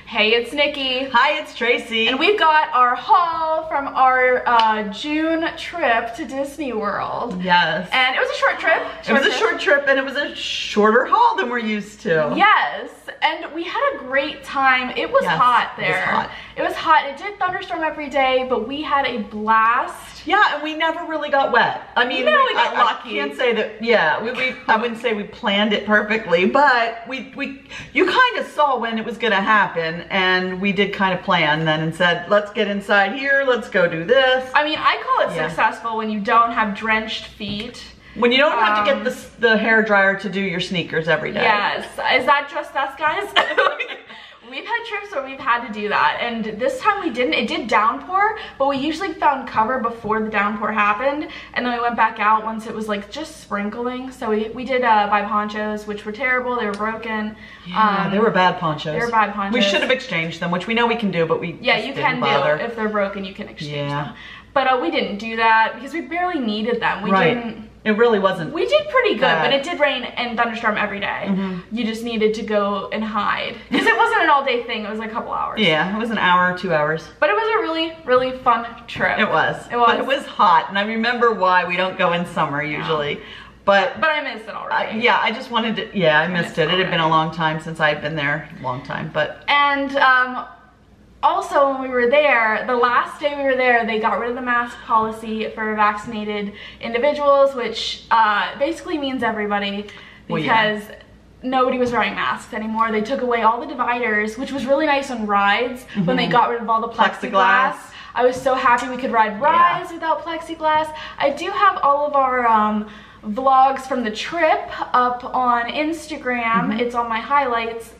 Hey, it's Nikki. Hi, it's Tracy. And we've got our haul from our June trip to Disney World. Yes. And it was a short trip. It was a short trip and it was a shorter haul than we're used to. Yes. And we had a great time. It was hot there. It was hot. It was hot. It did thunderstorm every day, but we had a blast. Yeah, and we never really got wet. I mean, we got lucky. I can't say that, I wouldn't say we planned it perfectly, but you kind of saw when it was going to happen, and we did kind of plan then and said, let's get inside here, let's go do this. I mean, I call it successful when you don't have drenched feet. When you don't have to get the hair dryer to do your sneakers every day. Yes. Is that just us, guys? We've had trips where we've had to do that, and this time we didn't. It did downpour, but we usually found cover before the downpour happened, and then we went back out once it was like just sprinkling. So we did buy ponchos, which were terrible. They were broken. Yeah, they were bad ponchos. They were bad ponchos. We should have exchanged them, which we know we can do, but we you can bother. do if they're broken. You can exchange them. But we didn't do that because we barely needed them. We didn't. It really wasn't. We did pretty good, but it did rain and thunderstorm every day. You just needed to go and hide. Because it wasn't an all-day thing, it was like a couple hours. Yeah, it was an hour, 2 hours. But it was a really, really fun trip. It was. But it was hot, and I remember why we don't go in summer usually. But I missed it already. Yeah, I just wanted to, I missed it. It had been a long time since I had been there, long time, but. And also, when we were there, the last day we were there, they got rid of the mask policy for vaccinated individuals, which basically means everybody, because nobody was wearing masks anymore. They took away all the dividers, which was really nice on rides when they got rid of all the plexiglass. I was so happy we could ride rides without plexiglass. I do have all of our vlogs from the trip up on Instagram. It's on my highlights,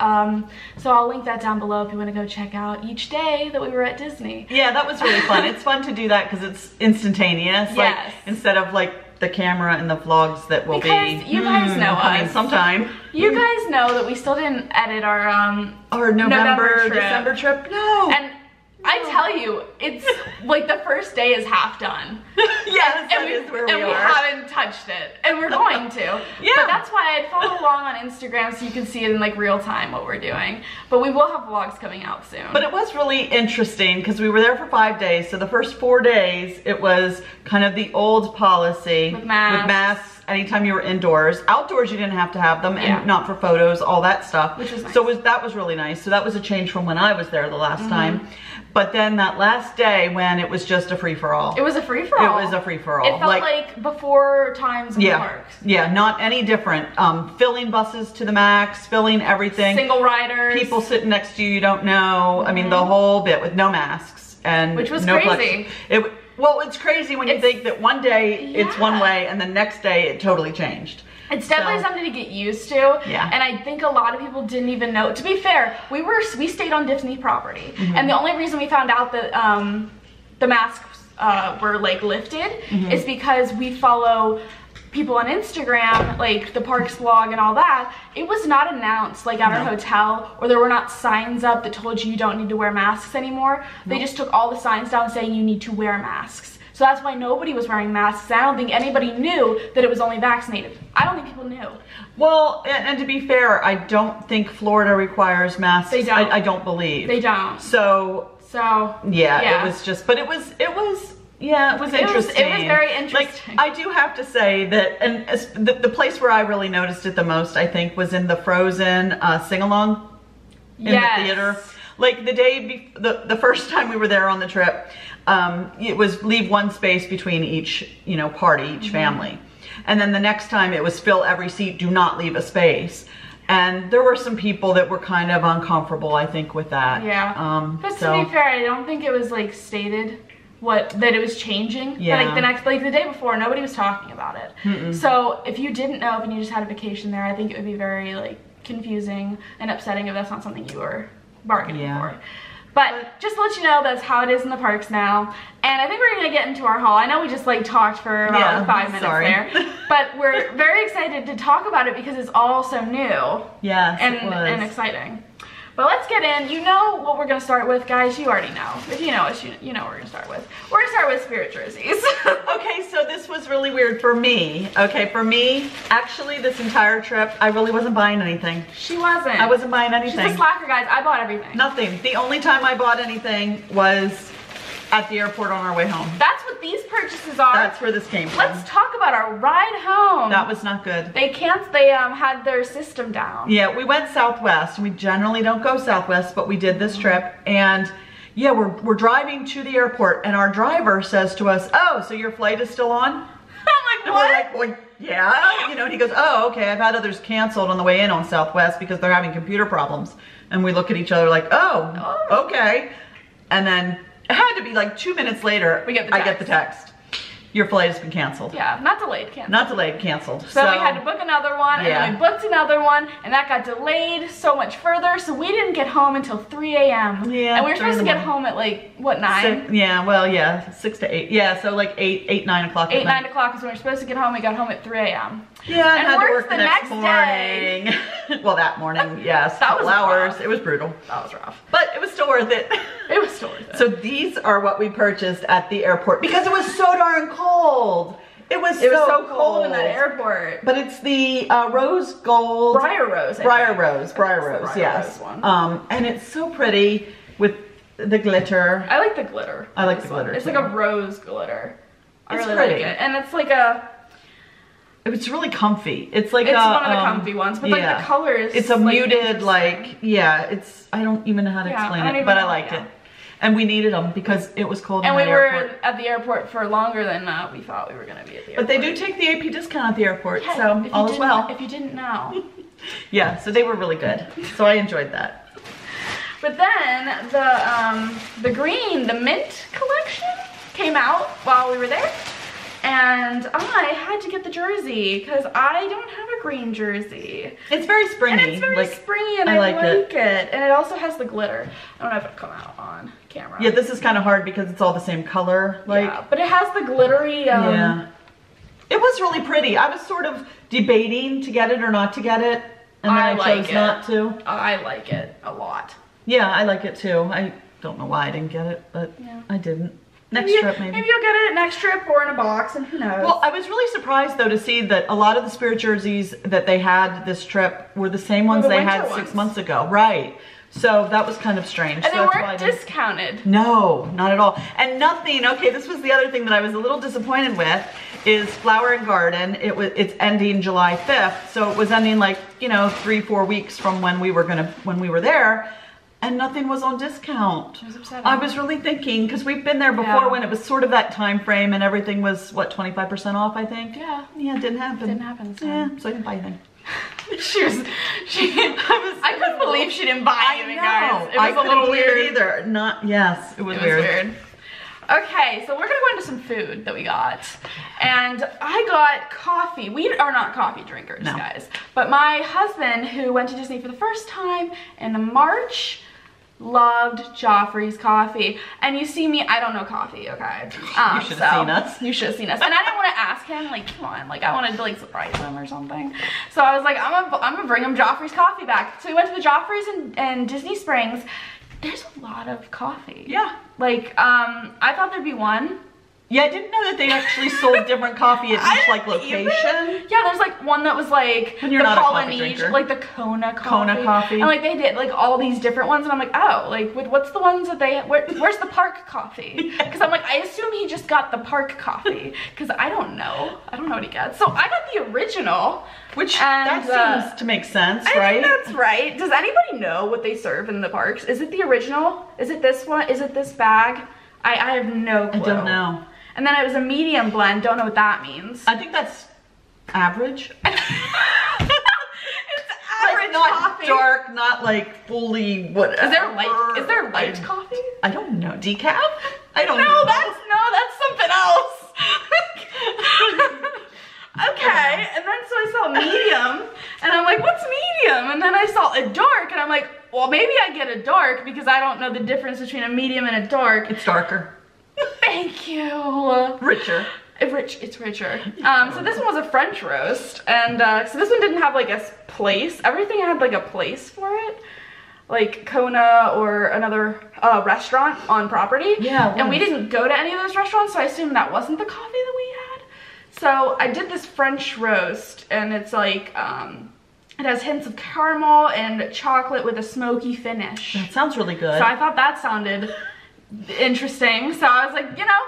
so I'll link that down below if you want to go check out each day that we were at Disney. Yeah, that was really fun. It's fun to do that because it's instantaneous. Like, instead of like the camera and the vlogs that will because you guys know coming us sometime. You guys know that we still didn't edit our November December trip. No. And I tell you, it's like the first day is half done. Yes, that is where we are. And we haven't touched it, and we're going to. But that's why I'd follow along on Instagram so you can see it in like real time what we're doing. But we will have vlogs coming out soon. But it was really interesting because we were there for 5 days. So the first 4 days, it was kind of the old policy with masks. Anytime you were indoors. Outdoors you didn't have to have them, and not for photos, all that stuff. Which was nice. So that was really nice. So that was a change from when I was there the last time. But then that last day when it was just a free-for-all. It was a free-for-all. It was a free-for-all. It felt like before times in the parks. Yeah, not any different. Filling buses to the max, filling everything. Single riders. People sitting next to you don't know. I mean, the whole bit with no masks. Which was crazy. Well, it's crazy when you think that one day it's one way and the next day it totally changed. It's definitely something to get used to. Yeah. And I think a lot of people didn't even know. To be fair, we stayed on Disney property. And the only reason we found out that the masks were like lifted is because we follow people on Instagram, like the parks vlog and all that. It was not announced like at our hotel, or there were not signs up that told you don't need to wear masks anymore. They just took all the signs down saying you need to wear masks. So that's why nobody was wearing masks. I don't think anybody knew that it was only vaccinated. I don't think people knew. Well, and to be fair, I don't think Florida requires masks. They don't. I don't believe. They don't. So it was just, but it was interesting. It was very interesting. Like, I do have to say that, and the place where I really noticed it the most, I think, was in the Frozen sing-along in the theater. Like the day, the first time we were there on the trip, it was leave one space between each, party, each family. And then the next time it was fill every seat, do not leave a space. And there were some people that were kind of uncomfortable, I think, with that. Yeah. But to be fair, I don't think it was like stated that it was changing. Yeah. Like the day before, nobody was talking about it. So if you didn't know, if you just had a vacation there, I think it would be very like confusing and upsetting if that's not something you were bargaining for. But just to let you know, that's how it is in the parks now. And I think we're gonna get into our haul. I know we just like talked for about 5 minutes there, but we're very excited to talk about it because it's all so new. Yes, and exciting. But let's get in. You know what we're gonna start with, guys. You already know. If you know us, you know what we're gonna start with. We're gonna start with spirit jerseys. Okay, so this was really weird for me. Okay, for me, actually this entire trip, I really wasn't buying anything. She wasn't. I wasn't buying anything. She's a slacker, guys. I bought everything. Nothing. The only time I bought anything was at the airport on our way home. That's what these purchases are. That's where this came from. Let's talk about our ride home. That was not good. They had their system down. Yeah, we went Southwest. We generally don't go Southwest, but we did this trip. And yeah, we're driving to the airport and our driver says to us, oh, so your flight is still on? I'm like, what? And we're like, well, yeah. You know, and he goes, oh, okay, I've had others canceled on the way in on Southwest because they're having computer problems. And we look at each other like, oh. Okay. And then it had to be like 2 minutes later, I get the text. Your flight has been canceled. Yeah, not delayed, canceled. Not delayed, canceled. So we had to book another one, and then we booked another one, and that got delayed so much further, so we didn't get home until 3 a.m. Yeah. And we were supposed to get home at like, what, 9? 6 to 8. Yeah, so like 9 o'clock. 9 o'clock is when we were supposed to get home. We got home at 3 a.m. Yeah, and had to work the next day. morning. Well, that morning, yes. That was hours. rough. It was brutal. That was rough. But it was still worth it. It was still worth it. So these are what we purchased at the airport because it was so darn cold. It was so cold in that airport. But it's the rose gold. Briar rose. Briar rose, yes. And it's so pretty with the glitter. I like the glitter. I like the glitter. It's like a rose glitter. I really pretty. like it. And it's like a... It's really comfy. It's like one of the comfy ones, but like the colors. It's a muted, like, it's, I don't even know how to explain it, but I liked it. And we needed them because it was cold and in the airport. And we were at the airport for longer than we thought we were going to be at the airport. But they do take the AP discount at the airport, yeah, so all is well. If you didn't know. Yeah, so they were really good. So I enjoyed that. But then the mint collection came out while we were there. And I had to get the jersey because I don't have a green jersey. It's very springy. And it's very springy and I like it. And it also has the glitter. I don't know if it'll come out on camera. Yeah, this is kind of hard because it's all the same color. Yeah, but it has the glittery. Yeah. It was really pretty. I was sort of debating to get it or not to get it. And then I chose not to. I like it a lot. Yeah, I like it too. I don't know why I didn't get it, but I didn't. Next trip, maybe. Maybe you'll get it next trip or in a box, and who knows. Well, I was really surprised, though, to see that a lot of the spirit jerseys that they had this trip were the same ones they had 6 months ago. Right. So that was kind of strange. And they weren't discounted. No, not at all. And nothing, okay, this was the other thing that I was a little disappointed with, is Flower and Garden. It's ending July 5th, so it was ending like, 3-4 weeks from when we were there. And nothing was on discount. It was upsetting. I was really thinking, because we've been there before when it was sort of that time frame and everything was, what, 25% off, I think? Yeah. Yeah, it didn't happen. Didn't happen. So. Yeah, so I didn't buy anything. I couldn't believe she didn't buy anything, guys. It was a little weird. Either. It was weird. Okay, so we're gonna go into some food that we got. And I got coffee. We are not coffee drinkers, guys. But my husband, who went to Disney for the first time in March, loved Joffrey's coffee. And you see me, I don't know coffee, okay? You should have seen us. You should have seen us. And I didn't want to ask him, like, come on, like, I wanted to, like, surprise him or something. So I was like, I'm gonna bring him Joffrey's coffee back. So we went to the Joffrey's in Disney Springs. There's a lot of coffee. Yeah. Like, I thought there'd be one. Yeah, I didn't know that they actually sold different coffee at each like location. Yeah, there's like one that was like when you're not a coffee drinker. Like the Kona coffee. Kona coffee. And like they did like all these different ones, and I'm like, oh, like what's the ones that they? Where's the park coffee? Because I'm like, I assume he just got the park coffee because I don't know. I don't know what he gets. So I got the original. Which that seems to make sense, right? I think that's right. Does anybody know what they serve in the parks? Is it the original? Is it this one? Is it this bag? I have no clue. I don't know. And then it was a medium blend. Don't know what that means. I think that's average. It's average like not coffee. Dark, not like fully whatever. Is there light coffee? I don't know. Decaf? I don't know. That's something else. Okay, and then so I saw medium, and I'm like, what's medium? And then I saw a dark, and I'm like, well, maybe I get a dark because I don't know the difference between a medium and a dark. It's darker. Thank you. Richer. It's richer. So this one was a French roast, and so this one didn't have like a place. Everything had like a place for it. like Kona or another restaurant on property. Yeah. And we didn't go to any of those restaurants, so I assumed that wasn't the coffee that we had. So I did this French roast, and it's like, it has hints of caramel and chocolate with a smoky finish. That sounds really good. So I thought that sounded interesting. So I was like, you know,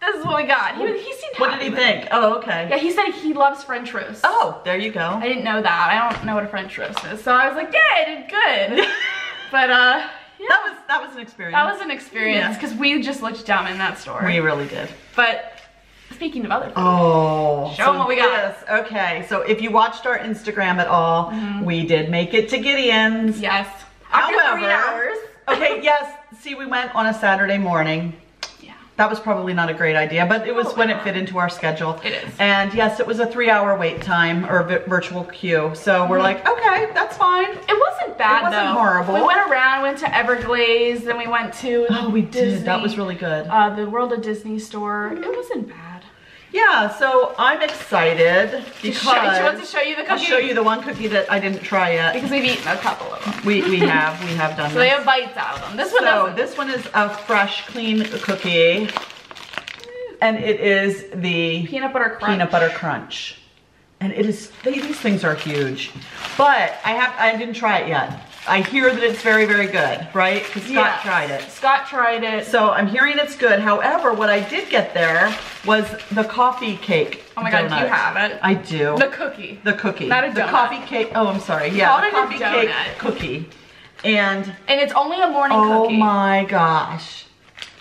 this is what we got. He seemed happy. What did he think? Oh, okay. Yeah, he said he loves French roast. Oh, there you go. I didn't know that. I don't know what a French roast is. So I was like, yeah, I did good. But yeah. That was an experience. That was an experience because we just looked dumb in that store. We really did. But speaking of other food, show them what we got. Okay, so if you watched our Instagram at all, we did make it to Gideons. Yes. However, After 3 hours. Okay, yes. See, we went on a Saturday morning. Yeah. That was probably not a great idea, but it was when it fit into our schedule. It is. And yes, it was a 3-hour wait time or virtual queue. So we're like, okay, that's fine. It wasn't bad, It wasn't though. horrible. We went around, went to Everglades, then we went to we Disney, did. That was really good. The World of Disney store. It wasn't bad. Yeah, so I'm excited because She wants to show you the cookie. I'll show you the one cookie that I didn't try yet. Because we've eaten a couple of them. We have done So they this. have bites out of them. This one doesn't. This one is a fresh, clean cookie. And it is the Peanut butter crunch. Peanut butter crunch. And it is, these things are huge. But I didn't try it yet. I hear that it's very, very good, right? Because Scott tried it. Scott tried it. So I'm hearing it's good. However, what I did get there was the coffee cake. Oh my God, do you have it? I do. The cookie. The cookie. Not a donut. The coffee cake. Oh, I'm sorry. Yeah, Call the it a coffee cake donut. cookie. And it's only a morning cookie. Oh my gosh.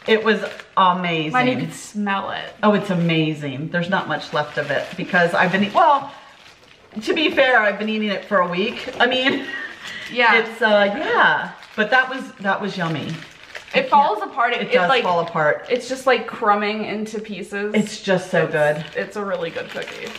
It was amazing. I need to smell it. Oh, it's amazing. There's not much left of it because I've been, well, to be fair, I've been eating it for a week. I mean, yeah, it's, yeah, but that was yummy. It falls apart. It does like, fall apart. It's just like crumbing into pieces. It's just so good. It's a really good cookie.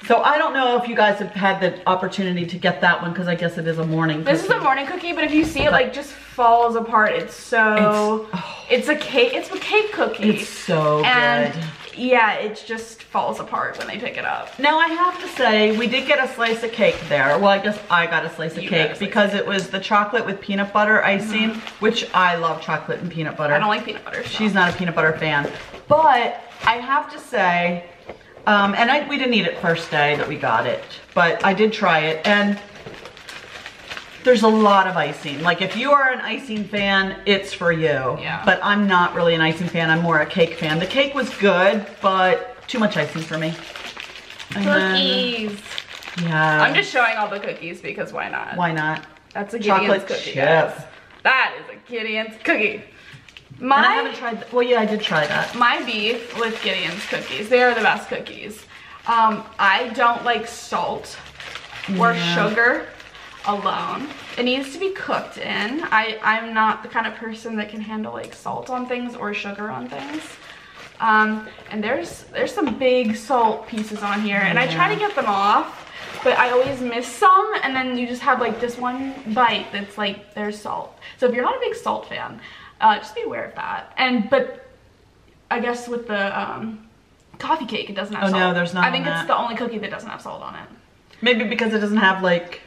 So I don't know if you guys have had the opportunity to get that one because I guess it is a morning cookie. This is a morning cookie, but if you see it like just falls apart, it's a cake. It's a cake cookie. It's so good. Yeah, it just falls apart when they pick it up. Now I have to say, we did get a slice of cake there. Well, I guess I got a slice of cake because it was the chocolate with peanut butter icing, which I love chocolate and peanut butter. I don't like peanut butter. So. She's not a peanut butter fan. But I have to say, and we didn't eat it first day that we got it, but I did try it, and there's a lot of icing. Like if you are an icing fan, it's for you. Yeah. But I'm not really an icing fan, I'm more a cake fan. The cake was good, but too much icing for me. Cookies. Yeah. I'm just showing all the cookies because why not? Why not? That's a Gideons Chocolate cookie, chip. guys. That is a Gideons cookie. And I haven't tried, well yeah, I did try that. My beef with Gideons cookies, they are the best cookies. I don't like salt or sugar alone. It needs to be cooked in. I'm not the kind of person that can handle like salt on things or sugar on things. And there's some big salt pieces on here, and I try to get them off, but I always miss some, and then you just have like this one bite that's like there's salt. So if you're not a big salt fan, just be aware of that. But I guess with the coffee cake, it doesn't have salt. Oh no, there's not. I think it's the only cookie that doesn't have salt on it. Maybe because it doesn't have like,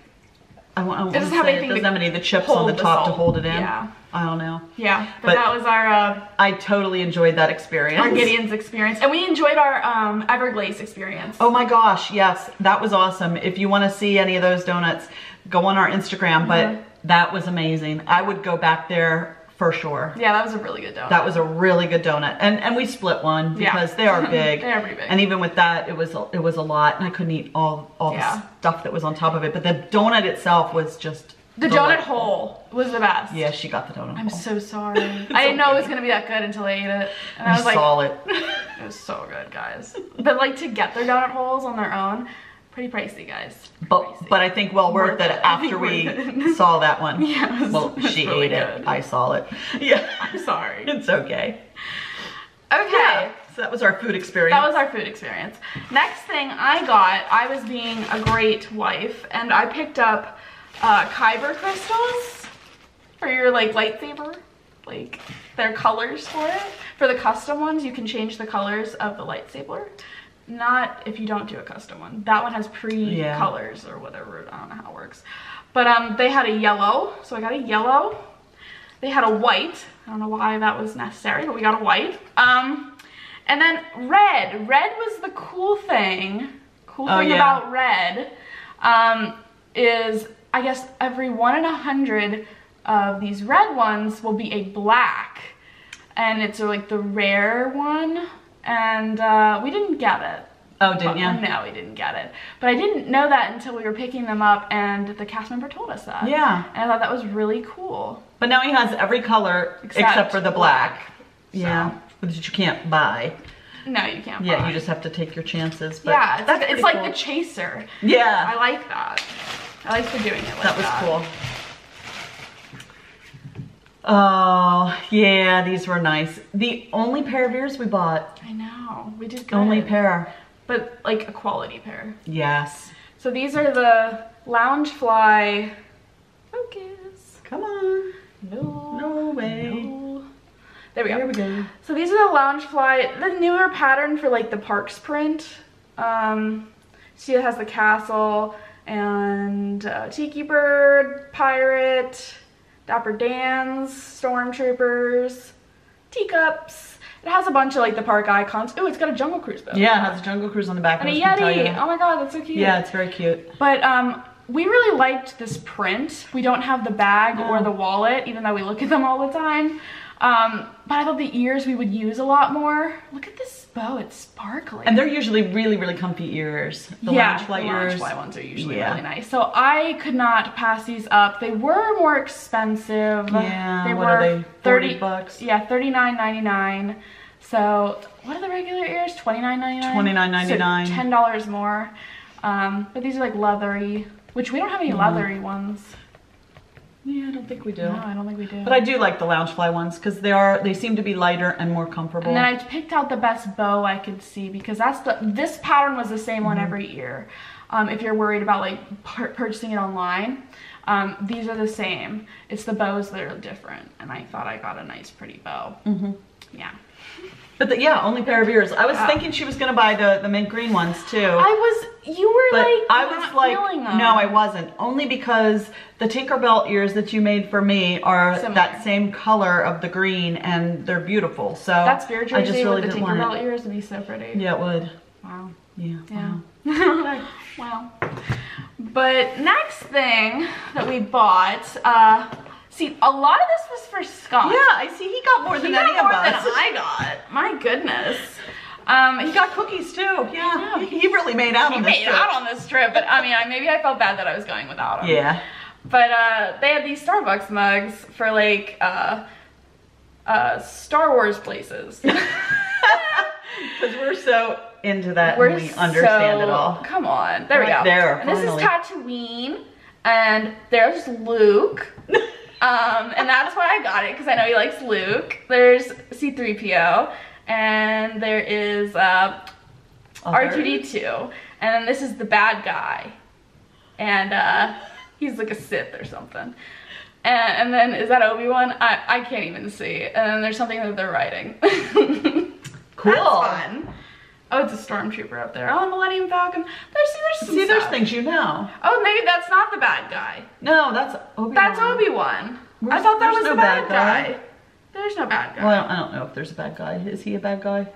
it doesn't have any of the chips on the top to hold it in. Yeah. I don't know. Yeah, but that was our I totally enjoyed that experience. Our Gideons experience. And we enjoyed our Everglades experience. Oh my gosh, yes. That was awesome. If you want to see any of those donuts, go on our Instagram, but that was amazing. I would go back there for sure. Yeah, that was a really good donut. That was a really good donut. And we split one because they are big. They are pretty big. And even with that, it was a lot, and I couldn't eat all the stuff that was on top of it. But the donut itself was just the donut hole was the best. Yeah, she got the donut hole. I'm so sorry. I didn't know it was gonna be that good until I ate it. And I was like, saw it. It was so good, guys. But like to get their donut holes on their own, pretty pricey, guys. But I think well worth it after we saw that one. Yeah, well, she really ate good. it. I saw it. Yeah. I'm sorry. It's okay. Okay. Yeah, so that was our food experience. That was our food experience. Next thing I was being a great wife, and I picked up Kyber crystals for your like lightsaber. Like their colors for it. For the custom ones, you can change the colors of the lightsaber. Not if you don't do a custom one. That one has pre-colors or whatever. I don't know how it works. But they had a yellow, so I got a yellow. They had a white. I don't know why that was necessary, but we got a white. And then red. Red was the cool thing. About red is, I guess, every 1 in 100 of these red ones will be a black. And it's like the rare one. And we didn't get it. Oh, didn't you? No, we didn't get it. But I didn't know that until we were picking them up and the cast member told us that. Yeah. And I thought that was really cool. But now he has every color except for the black. So. Yeah. That you can't buy. No, you can't buy. Yeah, you just have to take your chances. But yeah, it's like cool. the chaser. Yeah. I like that. I like the doing it like that. That was cool. Oh, yeah, these were nice. The only pair of ears we bought. I know. We did good. Only pair. But like a quality pair. Yes. So these are the Loungefly. Focus. Come on. No way. No. There we go. Here we go. So these are the Loungefly, the newer pattern for like the Parks print. See, it has the castle and Tiki Bird, Pirate, Dapper Dans, Stormtroopers, Teacups. It has a bunch of like the park icons. Oh, it's got a Jungle Cruise though. Yeah, it has a Jungle Cruise on the back. And a Yeti. Oh my god, that's so cute. Yeah, it's very cute. But we really liked this print. We don't have the bag or the wallet, even though we look at them all the time. But I thought the ears we would use a lot more. Look at this bow, it's sparkly. And they're usually really, really comfy ears. The Loungefly ears. The Loungefly ones are usually really nice. So I could not pass these up. They were more expensive. Yeah, they what were are they? 30 bucks? Yeah, $39.99. So what are the regular ears? $29.99? $29.99. So $10 more. But these are like leathery, which we don't have any leathery ones. Yeah, I don't think we do. No, I don't think we do. But I do like the Loungefly ones because they seem to be lighter and more comfortable. And then I picked out the best bow I could see because this pattern was the same one every year. If you're worried about like purchasing it online, these are the same. It's the bows that are different, and I thought I got a nice, pretty bow. Yeah. But yeah, only pair of ears. I was thinking she was gonna buy the mint green ones too. You were but like, I was like, no, I wasn't. Only because the Tinkerbell ears that you made for me are similar. That same color of the green, and they're beautiful. So that spirit jersey I just really with the didn't want Tinkerbell ears would be so pretty. Yeah, it would. Wow. Yeah. Yeah. Wow. But next thing that we bought, see, a lot of this was for Scott. Yeah, I see he got more than any of us. Than I got. My goodness. He got cookies too. Yeah, he really made out on this trip. He made out on this trip, but I mean, maybe I felt bad that I was going without him. Yeah. But they had these Starbucks mugs for like Star Wars places. Because we're so into that and we understand it all. Come on. There we go. There, and this is Tatooine, and there's Luke. And that's why I got it, because I know he likes Luke. There's C-3PO, and there is R2-D2, and then this is the bad guy, and he's like a Sith or something. And then is that Obi-Wan? I can't even see. And then there's something that they're writing. Cool. That's fun. Oh, it's a stormtrooper up there. Oh, Millennium Falcon. There's things you know. Oh, maybe that's not the bad guy. No, that's Obi-Wan. That's Obi-Wan. I thought that was the bad guy. There's no bad guy. Well, I don't know if there's a bad guy. Is he a bad guy?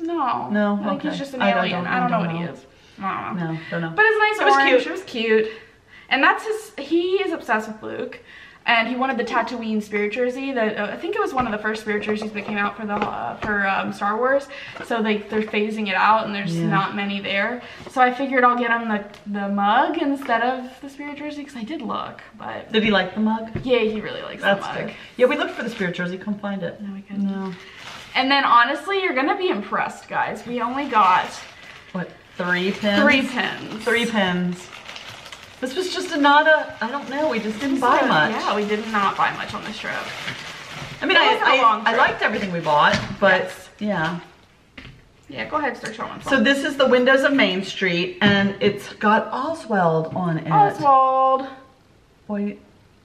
No. No, I think he's just an alien. I don't know what he is. I don't know. No, don't know. But it's nice orange. Cute. It was cute. And that's he is obsessed with Luke. And he wanted the Tatooine spirit jersey. That I think it was one of the first spirit jerseys that came out for the Star Wars. So they're phasing it out, and there's not many there. So I figured I'll get him the mug instead of the spirit jersey, because I did look. But did he like the mug? Yeah, he really likes the mug. Good. Yeah, we looked for the spirit jersey. Couldn't find it. No, we couldn't. No. And then honestly, you're gonna be impressed, guys. We only got what, 3 pins? 3 pins. 3 pins. This was just I don't know, we just didn't buy much. Yeah, we did not buy much on this trip. I mean, I liked everything we bought, but yeah. Yeah, go ahead, start showing them. So this is the Windows of Main Street, and it's got Oswald on it. Oswald. Boy,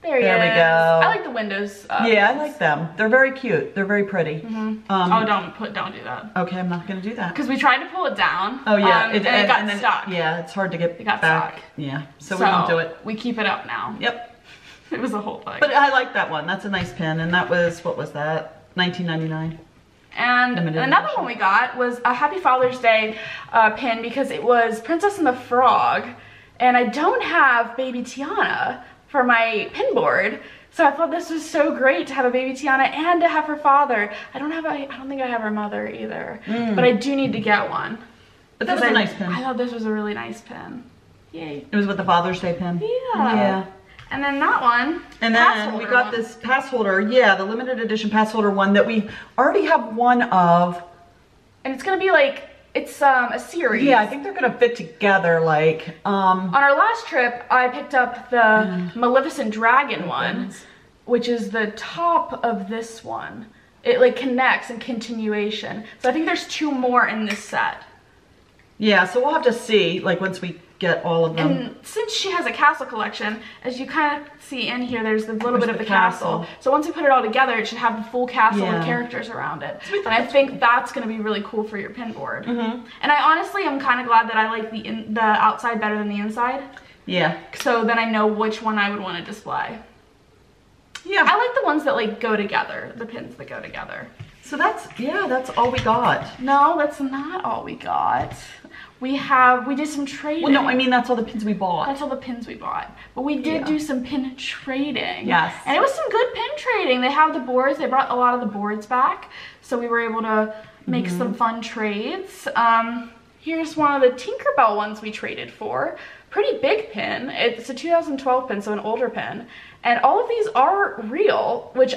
There he is. There we go. I like the windows. Yeah, I like them. They're very cute. They're very pretty. Oh, don't do that. Okay, I'm not gonna do that. Because we tried to pull it down. Oh yeah, and it got then, stuck. Yeah, it's hard to get It got back. stuck. Yeah, so we won't do it. We keep it up now. Yep. It was a whole thing. But I like that one. That's a nice pin, and that was, what was that? $19.99. And Limited another edition. one we got was a Happy Father's Day pin because it was Princess and the Frog, and I don't have baby Tiana for my pin board. So I thought this was so great to have a baby Tiana and to have her father. I don't think I have her mother either, but I do need to get one. But that was a nice pin. I thought this was a really nice pin. Yay. It was with the Father's Day pin. Yeah. Yeah. And then that one. And then we got this pass holder. Yeah, the limited edition pass holder one that we already have one of. And it's gonna be like, it's a series. Yeah, I think they're gonna fit together like. On our last trip, I picked up the Maleficent Dragon one, which is the top of this one. It like connects in continuation. So I think there's 2 more in this set. Yeah, so we'll have to see, like once we get all of them. And since she has a castle collection, as you kind of see in here, there's a little bit of the castle. So once we put it all together, it should have the full castle of characters around it. And I think that's going to be really cool for your pin board. And I honestly am kind of glad that I like the outside better than the inside. Yeah. So then I know which one I would want to display. Yeah. I like the ones that like go together, the pins that go together. So that's all we got. No, that's not all we got. We did some trading. Well, no, I mean, that's all the pins we bought. That's all the pins we bought. But we did do some pin trading. Yes. And it was some good pin trading. They have the boards. They brought a lot of the boards back. So we were able to make some fun trades. Here's one of the Tinkerbell ones we traded for. Pretty big pin. It's a 2012 pin, so an older pin. And all of these are real, which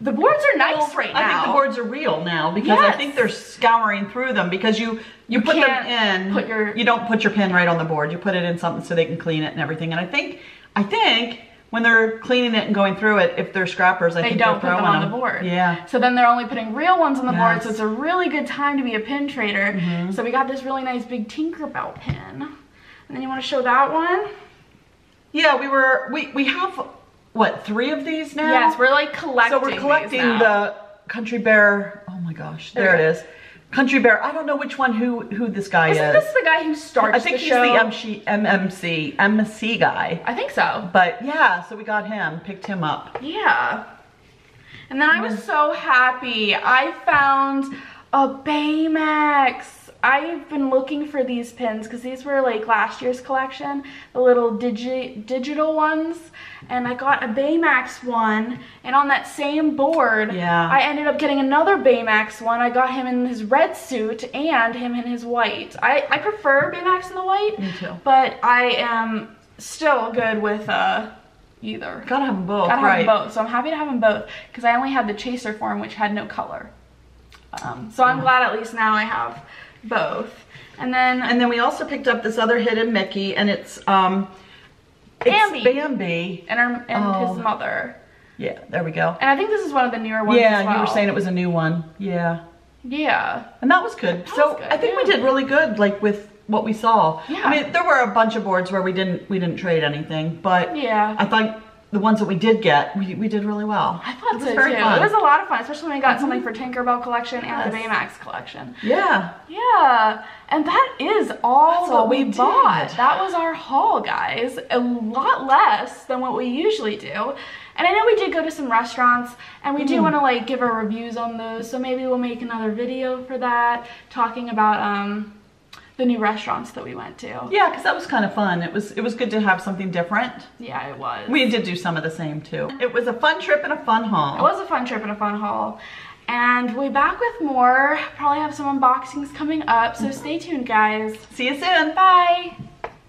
the boards are nice right now. I think the boards are real now because I think they're scouring through them because you put them in, you don't put your pin right on the board. You put it in something so they can clean it and everything. And I think when they're cleaning it and going through it, if they're scrappers, I think they don't put them on the board. Yeah. So then they're only putting real ones on the board, so it's a really good time to be a pin trader. So we got this really nice big Tinkerbell pin. And then you want to show that one? Yeah, we have what, 3 of these now? Yes, we're like collecting. So we're collecting the Country Bear. Oh my gosh, there it is. Country Bear. I don't know which one who this guy is. Isn't this the guy who starts the show? I think he's the MC guy. I think so. But yeah, so we got him, picked him up. Yeah. And then I was so happy. I found a Baymax. I've been looking for these pins because these were like last year's collection, the little digital ones, and I got a Baymax one, and on that same board, I ended up getting another Baymax one. I got him in his red suit and him in his white. I prefer Baymax in the white. Me too. But I am still good with either. Gotta have them both, Gotta have them both. So I'm happy to have them both because I only had the chaser form, which had no color. So I'm glad at least now I have both. And then we also picked up this other hidden Mickey, and it's Bambi. Bambi And his mother. Yeah, there we go. And I think this is one of the newer ones as well. You were saying it was a new one. Yeah. Yeah. And that was good. I think we did really good, like with what we saw. Yeah. I mean, there were a bunch of boards where we didn't trade anything, but I thought the ones that we did get, we did really well. I thought it was so very too. fun. It was a lot of fun, especially when we got something for Tinkerbell collection and the Baymax collection. Yeah. Yeah. And that is all that we bought. Did. That was our haul, guys. A lot less than what we usually do. And I know we did go to some restaurants, and we do want to like give our reviews on those. So maybe we'll make another video for that, talking about the new restaurants that we went to. Yeah, because that was kind of fun. It was good to have something different. Yeah, it was. We did do some of the same too. It was a fun trip and a fun haul. It was a fun trip and a fun haul. And we'll be back with more. Probably have some unboxings coming up. So stay tuned, guys. See you soon. Bye.